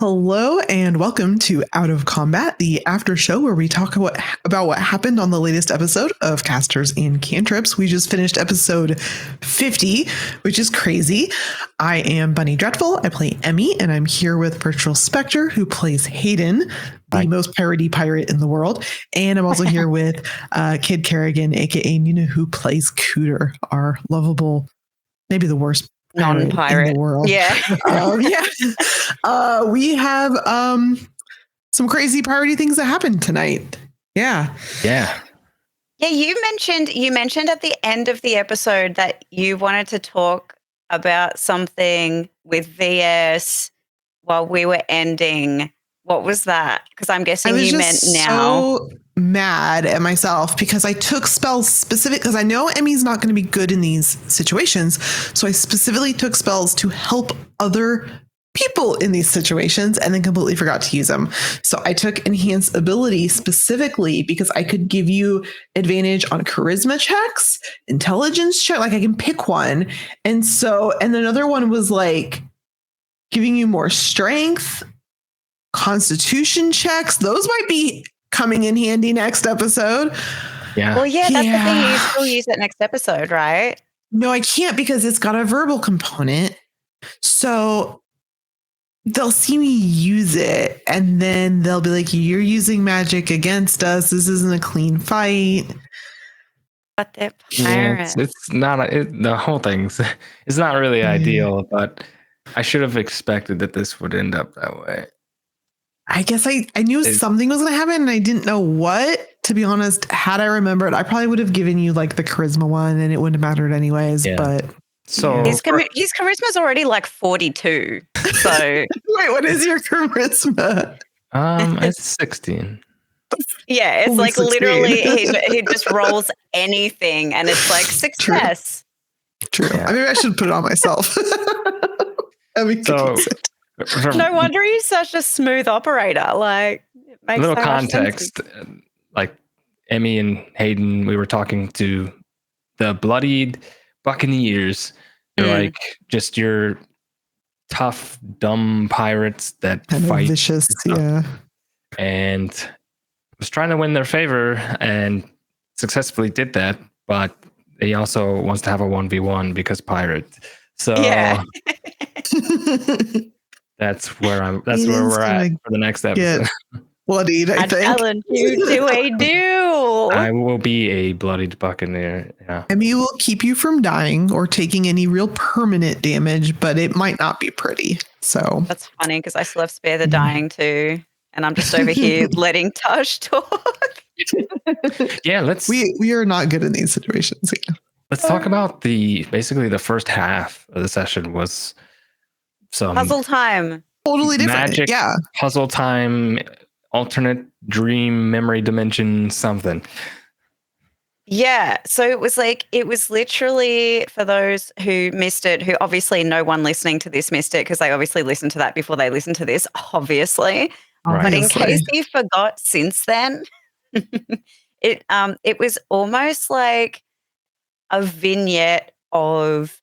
Hello and welcome to Out of Combat, the after show where we talk about what happened on the latest episode of Casters and Cantrips. We just finished episode 50, which is crazy. I am Bunny Dreadful. I play Emmy, and I'm here with Virtual Spectre, who plays Hayden, the most piratey pirate in the world. And I'm also here with Kid Kerrigan, aka Nina, who plays Cooter, our lovable, maybe the worst non-pirate in the world. Yeah. We have some crazy piratey things that happened tonight. Yeah. You mentioned at the end of the episode that you wanted to talk about something with VS while we were ending. What was that? Because I'm guessing you meant now. So mad at myself because I took spells specific because I know Emmy's not going to be good in these situations. So I specifically took spells to help other people in these situations and then completely forgot to use them. So I took enhance ability specifically because I could give you advantage on charisma checks, intelligence check, like I can pick one. And another one was like giving you more strength, constitution checks. Those might be coming in handy next episode. Yeah. Well, that's the thing. You still use it next episode, right? No, I can't because it's got a verbal component. So they'll see me use it and then they'll be like, you're using magic against us. This isn't a clean fight. But they're pirates. It's not the whole thing's it's not really ideal, but I should have expected that this would end up that way. I guess I knew something was going to happen and I didn't know what. To be honest, had I remembered, I probably would have given you like the charisma one and it wouldn't have mattered anyways. Yeah. But so his charisma's already like 42. So wait, what is your charisma? It's 16. Yeah, it's like 16. Literally he just rolls anything and it's like success. True. Yeah. I mean, I should put it on myself. No wonder he's such a smooth operator. Like, it makes little context. Like Emmy and Hayden, we were talking to the bloodied Buccaneers. They're like just your tough, dumb pirates that kind fight. Vicious, yeah. And was trying to win their favor and successfully did that, but he also wants to have a 1v1 because pirate. So yeah. That's where we're at for the next episode. Bloodied, I think. Challenge you to a duel. I will be a bloodied buccaneer. Yeah. Emmy will keep you from dying or taking any real permanent damage, but it might not be pretty. So that's funny because I still have spare the dying too, and I'm just over here letting Tosh talk. Yeah, we are not good in these situations. Yeah. Let's talk about basically the first half of the session was some puzzle time. Totally different. Magic, puzzle time, alternate dream memory dimension, something. Yeah. So it was literally, for those who missed it, who obviously no one listening to this missed it because they obviously listened to that before they listened to this, obviously. Right. But in case you forgot since then, it was almost like a vignette of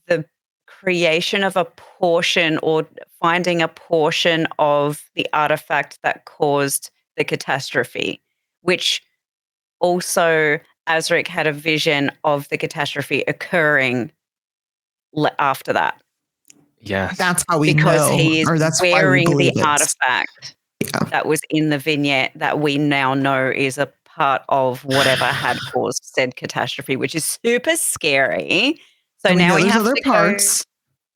the creation of a portion or finding a portion of the artifact that caused the catastrophe, which also Azric had a vision of the catastrophe occurring after that. Yeah, that's how we because know. He is wearing the artifact that was in the vignette that we now know is a part of whatever had caused said catastrophe, which is super scary. So now we have to parts.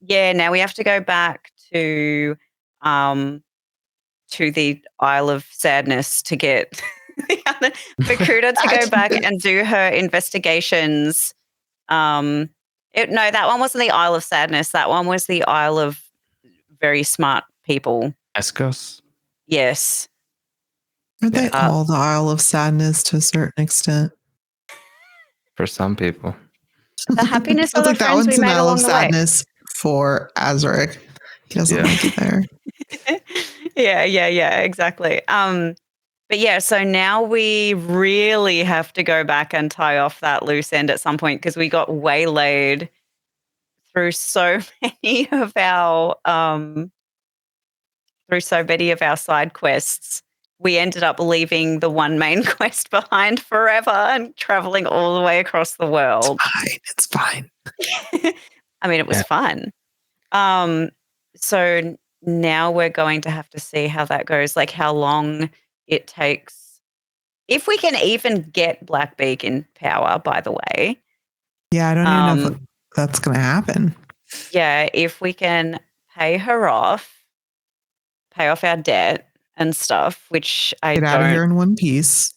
Now we have to go back to the Isle of Sadness to get Bakuda to go back and do her investigations. No, that one wasn't the Isle of Sadness. That one was the Isle of very smart people. Escos? Yes. Aren't they all the Isle of Sadness to a certain extent? For some people. The happiness of the like friends we made Isle along of the Sadness way. For Azric. He doesn't like it there. Yeah, exactly. But yeah, so now we really have to go back and tie off that loose end at some point because we got waylaid through so many of our through so many of our side quests, we ended up leaving the one main quest behind forever and traveling all the way across the world. It's fine. I mean, it was fun. So now we're going to have to see how that goes, like how long it takes. If we can even get Blackbeak in power, by the way. Yeah, I don't even know if that's going to happen. Yeah, if we can pay her off, pay off our debt and stuff, which I Get out of here in one piece.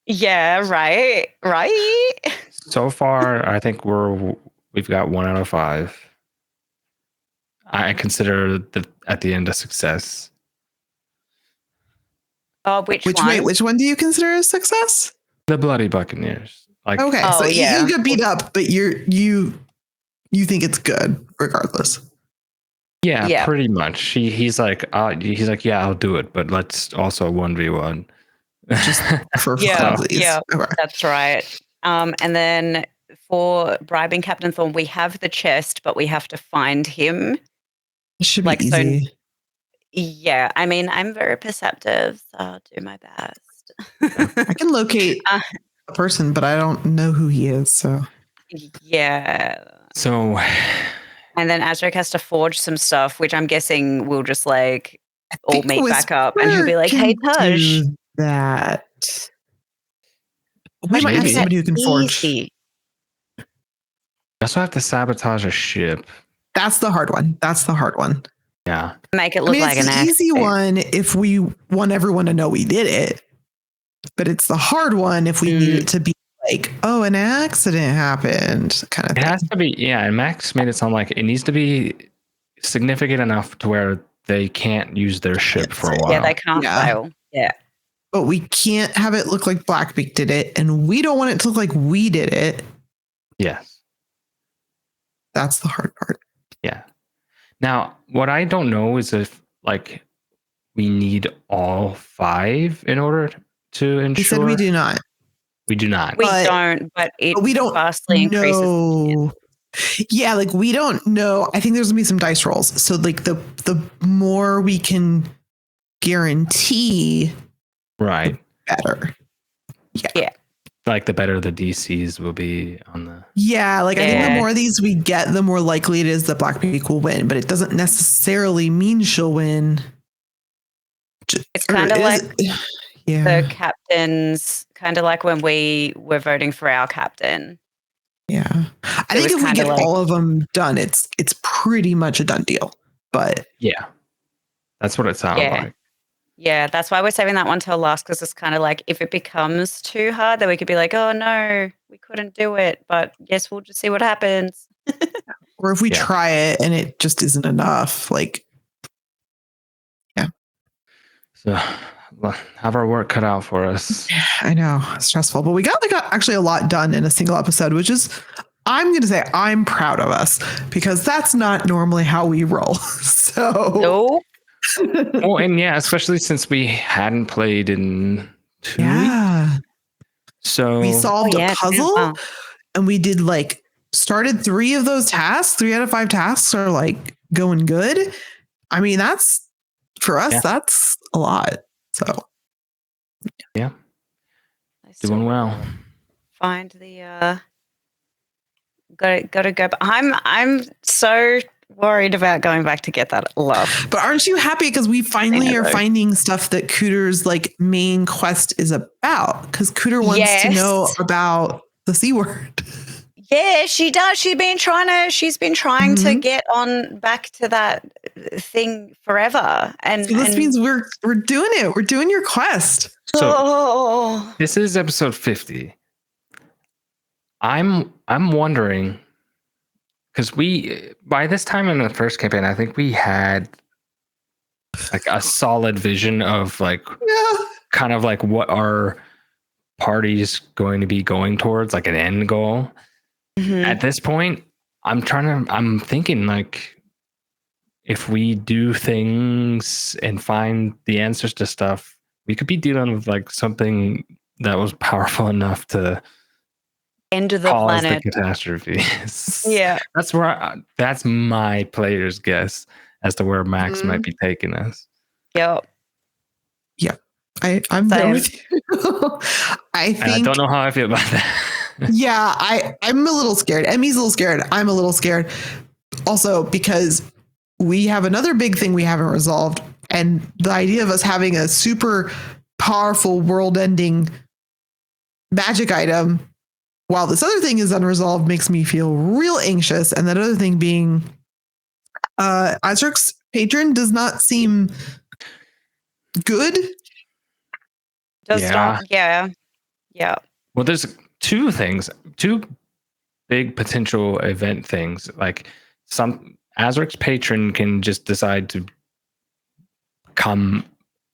Yeah, right. So far, I think we've got 1 out of 5. I consider at the end a success. Oh, which one? Wait, which one do you consider a success? The Bloody Buccaneers. Like, okay, so you get beat up, but you think it's good regardless. Yeah, pretty much. He's like, yeah, I'll do it, but let's also 1v1. Just for fun, please. Yeah, okay. That's right. And then for bribing Captain Thorn, we have the chest, but we have to find him. It should be easy. So, yeah, I mean, I'm very perceptive, so I'll do my best. I can locate a person, but I don't know who he is. So yeah. So, and then Azric has to forge some stuff, which I'm guessing we'll just like all meet back up, and he'll be like, "Hey, Taj." That we might have somebody who can forge. You also have to sabotage a ship. That's the hard one. Yeah. Make it look like an easy one if we want everyone to know we did it. But it's the hard one if we need it to be like, oh, an accident happened, kind of thing. It has to be, and Max made it sound like it needs to be significant enough to where they can't use their ship for a while. Yeah, they can't fail. Yeah. But we can't have it look like Blackbeak did it, and we don't want it to look like we did it. Yes. That's the hard part. Yeah. Now, what I don't know is if like we need all 5 in order to ensure. He said we do not. We do not. We don't, but we don't vastly increases. Yeah, like we don't know. I think there's gonna be some dice rolls. So like the more we can guarantee, right, the better. Yeah. Like the better the DCs will be on the. Yeah, like I think the more of these we get, the more likely it is that Blackbeak will win. But it doesn't necessarily mean she'll win. It's kind of like the captains, kind of like when we were voting for our captain. Yeah, I think if we get all of them done, it's pretty much a done deal. But yeah, that's what it sounds like. Yeah, that's why we're saving that one till last, because it's kind of like if it becomes too hard, then we could be like, oh no, we couldn't do it. But yes, we'll just see what happens. Or if we try it and it just isn't enough, like, yeah. So we'll have our work cut out for us. I know, it's stressful, but we got actually a lot done in a single episode, which is, I'm going to say I'm proud of us because that's not normally how we roll. So no. Well, and especially since we hadn't played in 2 weeks. So we solved a puzzle and we did started 3 of those tasks. 3 out of 5 tasks are like going good. I mean, that's for us, that's a lot. So yeah, doing well. Find the gotta go. But I'm so worried about going back to get that love. But aren't you happy because we finally are finding stuff that Cooter's main quest is about? Because Cooter wants to know about the C word. Yeah, she does. She's been trying to get on back to that thing forever. And so this means we're doing it. We're doing your quest. So this is episode 50. I'm wondering, because by this time in the first campaign, I think we had a solid vision of kind of what our party's going to be going towards, like an end goal. Mm-hmm. At this point, I'm thinking if we do things and find the answers to stuff, we could be dealing with something that was powerful enough to end of the planet, the catastrophe. Yeah, that's my player's guess as to where Max might be taking us. Yep. I'm there Same. with you. I And I think don't know how I feel about that. yeah, I'm a little scared. Emmy's a little scared. I'm a little scared. Also, because we have another big thing we haven't resolved. And the idea of us having a super powerful world ending magic item while this other thing is unresolved makes me feel real anxious. And that other thing being Azric's patron does not seem good. Yeah. Well, there's two big potential event things. Like some Azric's patron can just decide to come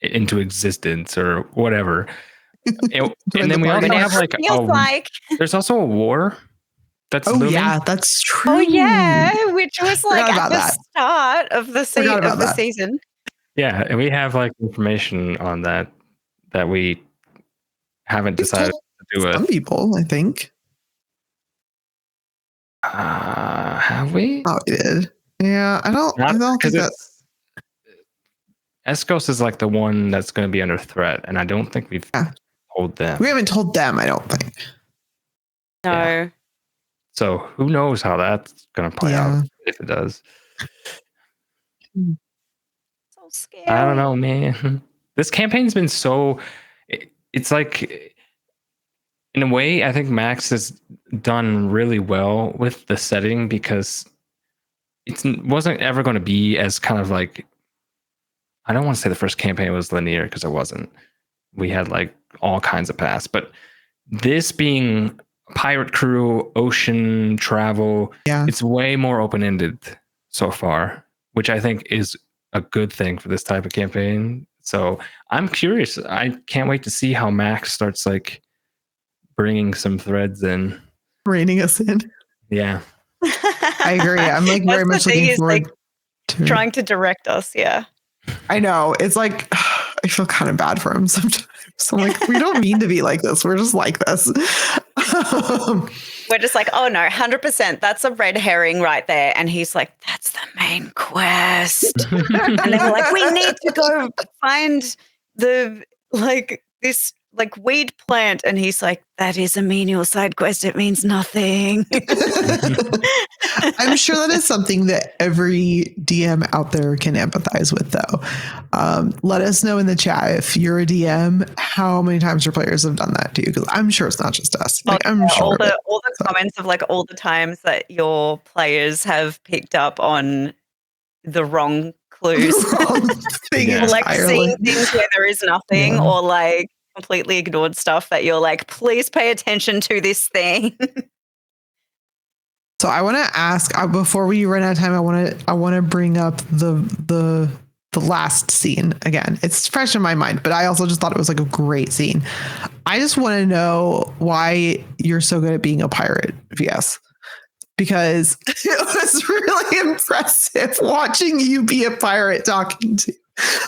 into existence or whatever. And then we also have like there's also a war that's looming. Yeah, that's true. Oh yeah, which was like Forgot at about the that. start of the season. Yeah, and we have like information on that we haven't decided to do with some people, I think. Have we? Oh, we did. Yeah, I don't think that's Escos is like the one that's going to be under threat, and I don't think we've told them. We haven't told them, I don't think. No. Yeah. So who knows how that's going to play out if it does. So scary. I don't know, man. This campaign's been so... It's like... In a way, I think Max has done really well with the setting because it wasn't ever going to be as kind of like... I don't want to say the first campaign was linear because it wasn't. We had like all kinds of paths. But this being pirate crew, ocean travel, it's way more open-ended so far, which I think is a good thing for this type of campaign. So I'm curious. I can't wait to see how Max starts like bringing some threads in, reining us in. Yeah, I agree. I'm like very much looking forward to trying to direct us. Yeah, I know. It's like I feel kind of bad for him sometimes. I'm like, we don't mean to be like this. We're just like this. We're just like, oh no, 100%. That's a red herring right there. And he's like, that's the main quest. And then we're like, we need to go find this weed plant. And he's like, that is a menial side quest. It means nothing. I'm sure that is something that every DM out there can empathize with, though. Let us know in the chat if you're a DM, how many times your players have done that to you, because I'm sure it's not just us. I'm sure all the comments of like all the times that your players have picked up on the wrong clues, like seeing things where there is nothing, or like completely ignored stuff that you're like, please pay attention to this thing. So I want to ask before we run out of time. I want to bring up the last scene again. It's fresh in my mind, but I also just thought it was like a great scene. I just want to know why you're so good at being a pirate, VS, because it was really impressive watching you be a pirate talking to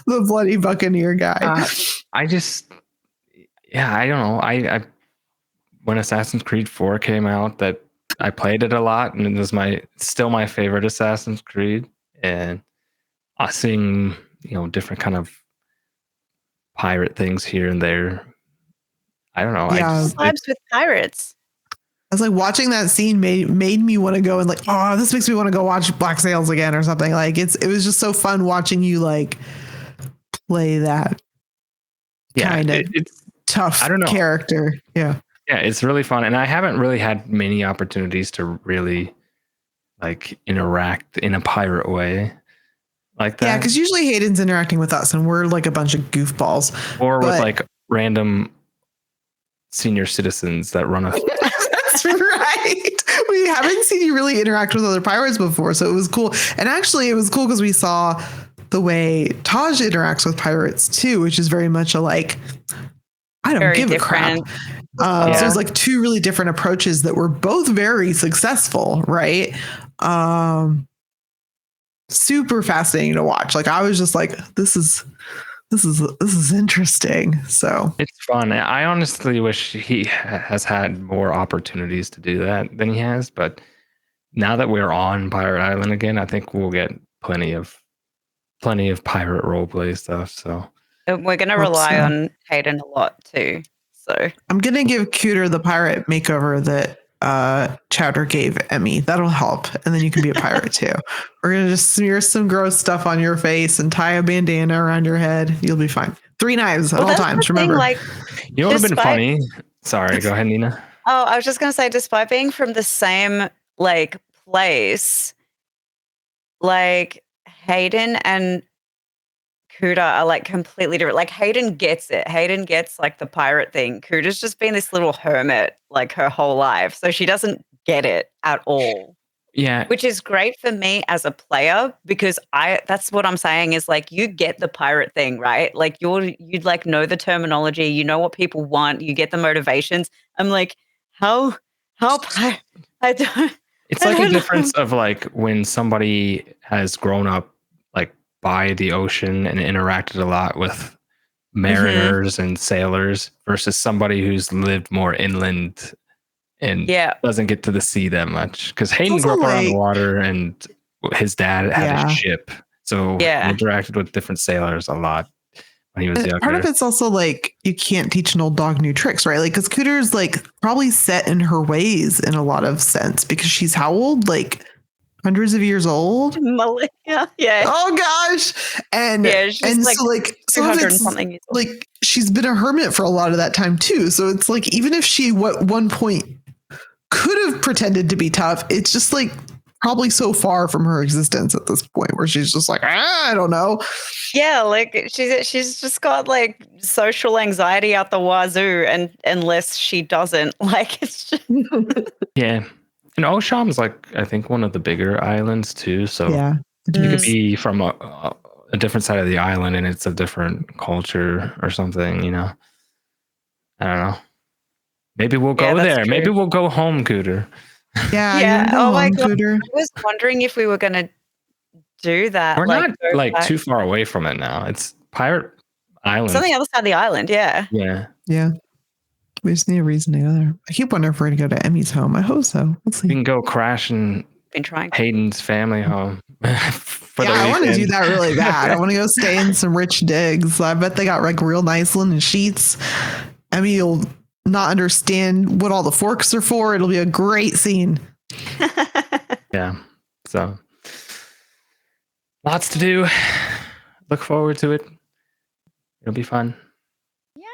the bloody buccaneer guy. I don't know. I when Assassin's Creed 4 came out, that I played it a lot, and it was still my favorite Assassin's Creed. And seeing different kind of pirate things here and there. I don't know. Yeah, vibes with pirates. I was like, watching that scene made me want to go and like, oh, this makes me want to go watch Black Sails again or something. Like it was just so fun watching you like play that kind of tough character. Yeah. Yeah, it's really fun. And I haven't really had many opportunities to really like interact in a pirate way like that. Yeah, because usually Hayden's interacting with us and we're like a bunch of goofballs. Or with like random senior citizens that run a... That's right. We haven't seen you really interact with other pirates before, so it was cool. And actually it was cool because we saw the way Taj interacts with pirates too, which is very much a like, I don't give a crap. So it was like two really different approaches that were both very successful, right? Super fascinating to watch. Like I was just like, this is interesting. So it's fun. I honestly wish he has had more opportunities to do that than he has. But now that we're on Pirate Island again, I think we'll get plenty of plenty of pirate roleplay stuff. So And we're going to Hope rely so. on Hayden a lot too. So I'm going to give Cooter the pirate makeover that Chowder gave Emmy. That'll help. And then you can be a pirate too. We're going to just smear some gross stuff on your face and tie a bandana around your head. You'll be fine. 3 knives at all that's times. the thing, Remember. like, you know what would have been Despite- funny? Sorry, go ahead, Nina. oh, I was just going to say, despite being from the same like place, like Hayden and Kuda are like completely different. Like Hayden gets it. Hayden gets like the pirate thing. Kuda's just been this little hermit like her whole life. So she doesn't get it at all. Yeah. Which is great for me as a player because that's what I'm saying is like you get the pirate thing, right? Like you'd like know the terminology, you know what people want, you get the motivations. I'm like, how I don't It's I like a don't know. difference of like when somebody has grown up like by the ocean and interacted a lot with mariners and sailors versus somebody who's lived more inland and doesn't get to the sea that much. Because Hayden grew up around the water and his dad had a ship. So he interacted with different sailors a lot when he was younger. Part of it's also like you can't teach an old dog new tricks, right? Like, because Cooter's like probably set in her ways in a lot of sense because she's how old? Like hundreds of years old? Millennia. Yeah. Oh gosh. And she's like so like 200 and something years old. like she's been a hermit for a lot of that time too. So it's like even if she at one point could have pretended to be tough, it's just like probably so far from her existence at this point where she's just like, I don't know. Yeah, like she's just got like social anxiety out the wazoo, and unless she doesn't, like it's just yeah. And Osham's like I think one of the bigger islands too. So you could be from a different side of the island and it's a different culture or something, you know. I don't know. Maybe we'll go there. True. Maybe we'll go home, Cooter. Yeah. Oh my god. Cooter. I was wondering if we were gonna do that. We're not like too far away from it now. It's Pirate Island. It's on the other side of the island, yeah. Yeah. We just need a reason to go there. I keep wondering if we're gonna go to Emmy's home. I hope so. We'll see. We can go crash in Hayden's family home. I want to do that really bad. I want to go stay in some rich digs. I bet they got like real nice linen sheets. Emmy will not understand what all the forks are for. It'll be a great scene. Yeah. So lots to do. Look forward to it. It'll be fun. Yeah.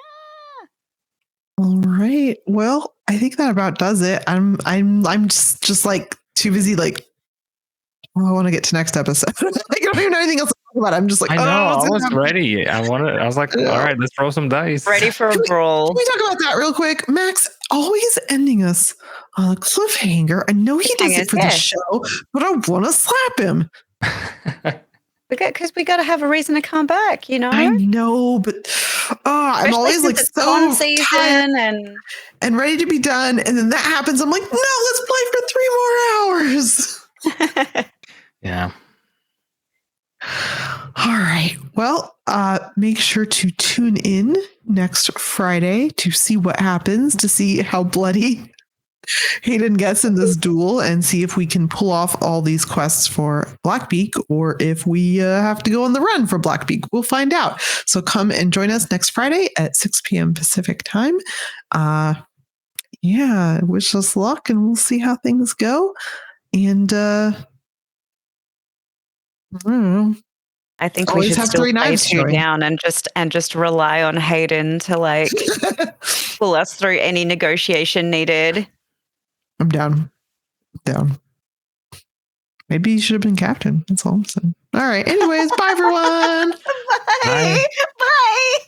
All right. Well, I think that about does it. I'm just like too busy. Like, I want to get to next episode. I don't even know anything else to talk about. I'm just like, I know. I was ready. I was like, all right, let's throw some dice. Ready for a brawl. Can we talk about that real quick? Max always ending us on a cliffhanger. I know he does it for the show, but I want to slap him. Because we got to have a reason to come back, you know? I know, but I'm always like so tired and ready to be done. And then that happens. I'm like, no, let's play for 3 more hours. Yeah. All right. Well, make sure to tune in next Friday to see what happens, to see how bloody Hayden gets in this duel and see if we can pull off all these quests for Blackbeak or if we have to go on the run for Blackbeak. We'll find out. So come and join us next Friday at 6 p.m. Pacific time. Wish us luck and we'll see how things go. And I think we should still play 2 down and just rely on Hayden to like pull us through any negotiation needed. I'm down. Maybe you should have been captain. That's all I'm saying. All right. Anyways, bye everyone. Bye. Bye.